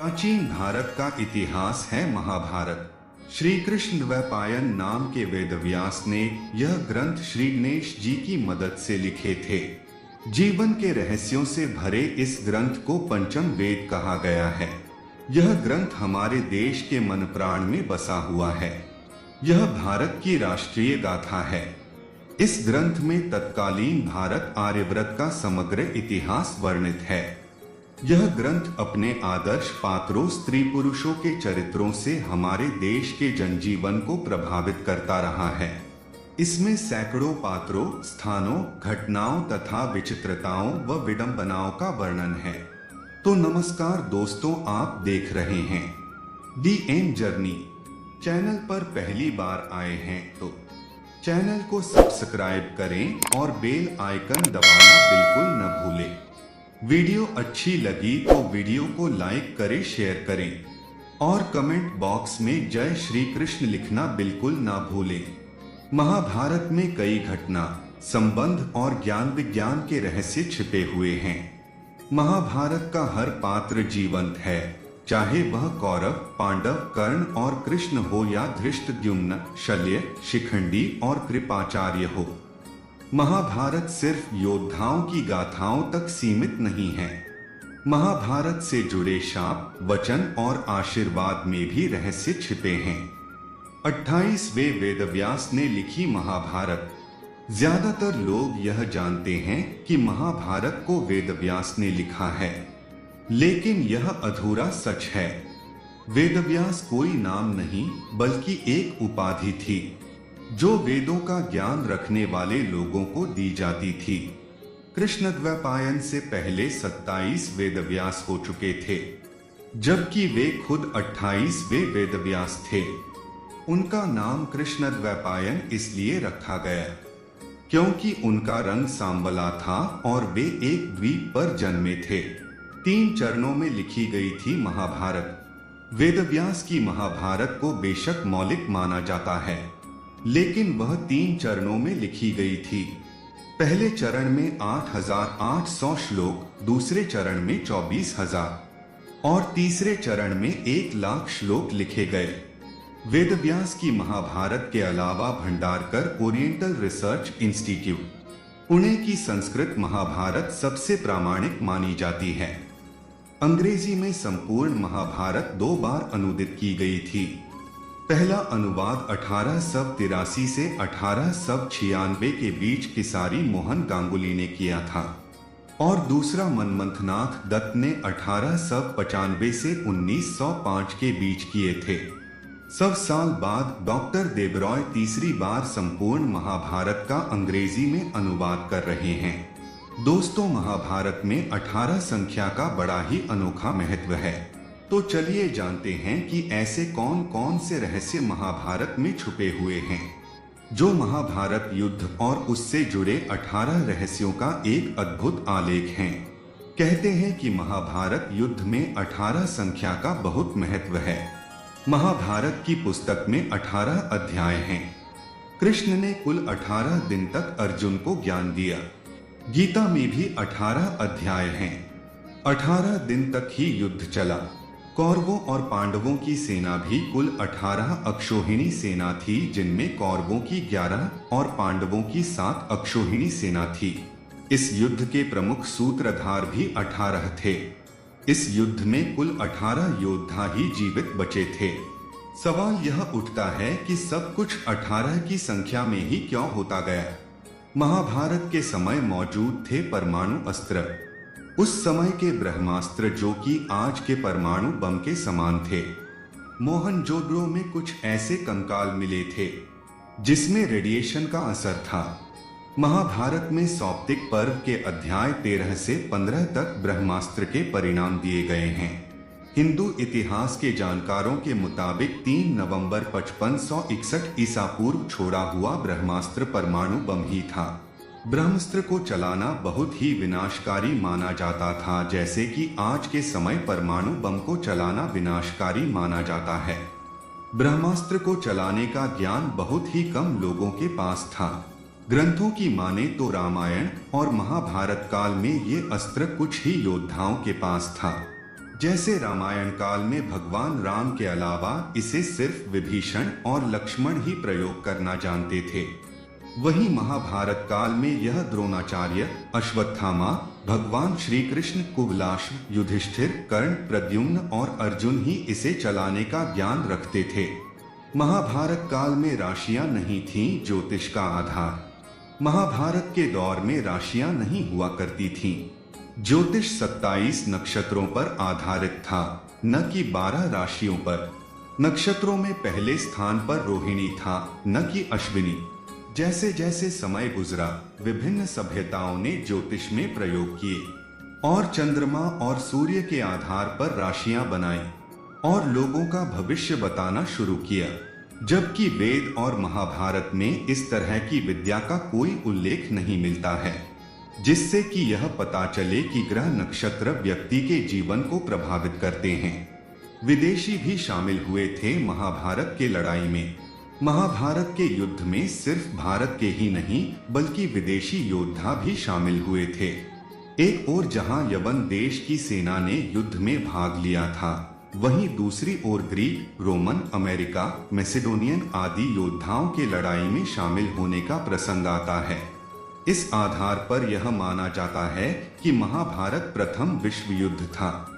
प्राचीन भारत का इतिहास है महाभारत। श्री कृष्ण द्वैपायन नाम के वेदव्यास ने यह ग्रंथ श्री गणेश जी की मदद से लिखे थे। जीवन के रहस्यों से भरे इस ग्रंथ को पंचम वेद कहा गया है। यह ग्रंथ हमारे देश के मन प्राण में बसा हुआ है। यह भारत की राष्ट्रीय गाथा है। इस ग्रंथ में तत्कालीन भारत आर्यव्रत का समग्र इतिहास वर्णित है। यह ग्रंथ अपने आदर्श पात्रों, स्त्री पुरुषों के चरित्रों से हमारे देश के जनजीवन को प्रभावित करता रहा है। इसमें सैकड़ों पात्रों, स्थानों, घटनाओं तथा विचित्रताओं व विडंबनाओं का वर्णन है। तो नमस्कार दोस्तों, आप देख रहे हैं दी एम जर्नी। चैनल पर पहली बार आए हैं तो चैनल को सब्सक्राइब करें और बेल आइकन दबाना बिल्कुल न भूलें। वीडियो अच्छी लगी तो वीडियो को लाइक करें, शेयर करें और कमेंट बॉक्स में जय श्री कृष्ण लिखना बिल्कुल ना भूलें। महाभारत में कई घटना, संबंध और ज्ञान विज्ञान के रहस्य छिपे हुए हैं। महाभारत का हर पात्र जीवंत है, चाहे वह कौरव, पांडव, कर्ण और कृष्ण हो या धृष्टद्युम्न, शल्य, शिखंडी और कृपाचार्य हो। महाभारत सिर्फ योद्धाओं की गाथाओं तक सीमित नहीं है। महाभारत से जुड़े शाप, वचन और आशीर्वाद में भी रहस्य छिपे हैं। 28वें वेदव्यास ने लिखी महाभारत। ज्यादातर लोग यह जानते हैं कि महाभारत को वेदव्यास ने लिखा है, लेकिन यह अधूरा सच है। वेदव्यास कोई नाम नहीं बल्कि एक उपाधि थी जो वेदों का ज्ञान रखने वाले लोगों को दी जाती थी। कृष्ण द्वैपायन से पहले 27 वेदव्यास हो चुके थे, जबकि वे खुद 28वें वेदव्यास थे। उनका नाम कृष्ण द्वैपायन इसलिए रखा गया क्योंकि उनका रंग सांवला था और वे एक द्वीप पर जन्मे थे। 3 चरणों में लिखी गई थी महाभारत। वेदव्यास की महाभारत को बेशक मौलिक माना जाता है, लेकिन वह 3 चरणों में लिखी गई थी। पहले चरण में 8800 श्लोक, दूसरे चरण में 24,000 और तीसरे चरण में 1,00,000 श्लोक लिखे गए। वेदव्यास की महाभारत के अलावा Bhandarkar oriental research institute, Pune की संस्कृत महाभारत सबसे प्रामाणिक मानी जाती है। अंग्रेजी में संपूर्ण महाभारत 2 बार अनुदित की गई थी। पहला अनुवाद 1883 से 1896 के बीच किसारी मोहन गांगुली ने किया था और दूसरा मनमंथनाथ दत्त ने 1895 से 1905 के बीच किए थे। 100 साल बाद डॉक्टर देबरॉय तीसरी बार संपूर्ण महाभारत का अंग्रेजी में अनुवाद कर रहे हैं। दोस्तों, महाभारत में 18 संख्या का बड़ा ही अनोखा महत्व है। तो चलिए जानते हैं कि ऐसे कौन कौन से रहस्य महाभारत में छुपे हुए हैं, जो महाभारत युद्ध और उससे जुड़े 18 रहस्यों का एक अद्भुत आलेख हैं। कहते हैं कि महाभारत युद्ध में 18 संख्या का बहुत महत्व है। महाभारत की पुस्तक में 18 अध्याय हैं। कृष्ण ने कुल 18 दिन तक अर्जुन को ज्ञान दिया। गीता में भी 18 अध्याय हैं। 18 दिन तक ही युद्ध चला। कौरवों और पांडवों की सेना भी कुल 18 अक्षौहिणी सेना थी, जिनमें कौरवों की 11 और पांडवों की 7 अक्षौहिणी सेना थी। इस युद्ध के प्रमुख सूत्रधार भी 18 थे। इस युद्ध में कुल 18 योद्धा ही जीवित बचे थे। सवाल यह उठता है कि सब कुछ 18 की संख्या में ही क्यों होता गया। महाभारत के समय मौजूद थे परमाणु अस्त्र। उस समय के ब्रह्मास्त्र, जो कि आज के परमाणु बम के समान थे। मोहनजोदड़ो में कुछ ऐसे कंकाल मिले थे जिसमें रेडिएशन का असर था। महाभारत में सौप्तिक पर्व के अध्याय 13 से 15 तक ब्रह्मास्त्र के परिणाम दिए गए हैं। हिंदू इतिहास के जानकारों के मुताबिक 3 नवंबर 5561 ईसा पूर्व छोड़ा हुआ ब्रह्मास्त्र परमाणु बम ही था। ब्रह्मास्त्र को चलाना बहुत ही विनाशकारी माना जाता था, जैसे कि आज के समय परमाणु बम को चलाना विनाशकारी माना जाता है। ब्रह्मास्त्र को चलाने का ज्ञान बहुत ही कम लोगों के पास था। ग्रंथों की माने तो रामायण और महाभारत काल में ये अस्त्र कुछ ही योद्धाओं के पास था। जैसे रामायण काल में भगवान राम के अलावा इसे सिर्फ विभीषण और लक्ष्मण ही प्रयोग करना जानते थे, वहीं महाभारत काल में यह द्रोणाचार्य, अश्वत्थामा, भगवान श्री कृष्ण, कुबलाश, युधिष्ठिर, कर्ण, प्रद्युम्न और अर्जुन ही इसे चलाने का ज्ञान रखते थे। महाभारत काल में राशियां नहीं थीं ज्योतिष का आधार। महाभारत के दौर में राशियां नहीं हुआ करती थीं। ज्योतिष 27 नक्षत्रों पर आधारित था, न कि 12 राशियों पर। नक्षत्रों में पहले स्थान पर रोहिणी था, न कि अश्विनी। जैसे जैसे समय गुजरा, विभिन्न सभ्यताओं ने ज्योतिष में प्रयोग किए और चंद्रमा और सूर्य के आधार पर राशियां बनाई और लोगों का भविष्य बताना शुरू किया, जबकि वेद और महाभारत में इस तरह की विद्या का कोई उल्लेख नहीं मिलता है, जिससे कि यह पता चले कि ग्रह नक्षत्र व्यक्ति के जीवन को प्रभावित करते हैं। विदेशी भी शामिल हुए थे महाभारत के लड़ाई में। महाभारत के युद्ध में सिर्फ भारत के ही नहीं बल्कि विदेशी योद्धा भी शामिल हुए थे। एक ओर जहां यवन देश की सेना ने युद्ध में भाग लिया था, वहीं दूसरी ओर ग्रीक, रोमन, अमेरिका, मैसेडोनियन आदि योद्धाओं के लड़ाई में शामिल होने का प्रसंग आता है। इस आधार पर यह माना जाता है कि महाभारत प्रथम विश्व युद्ध था।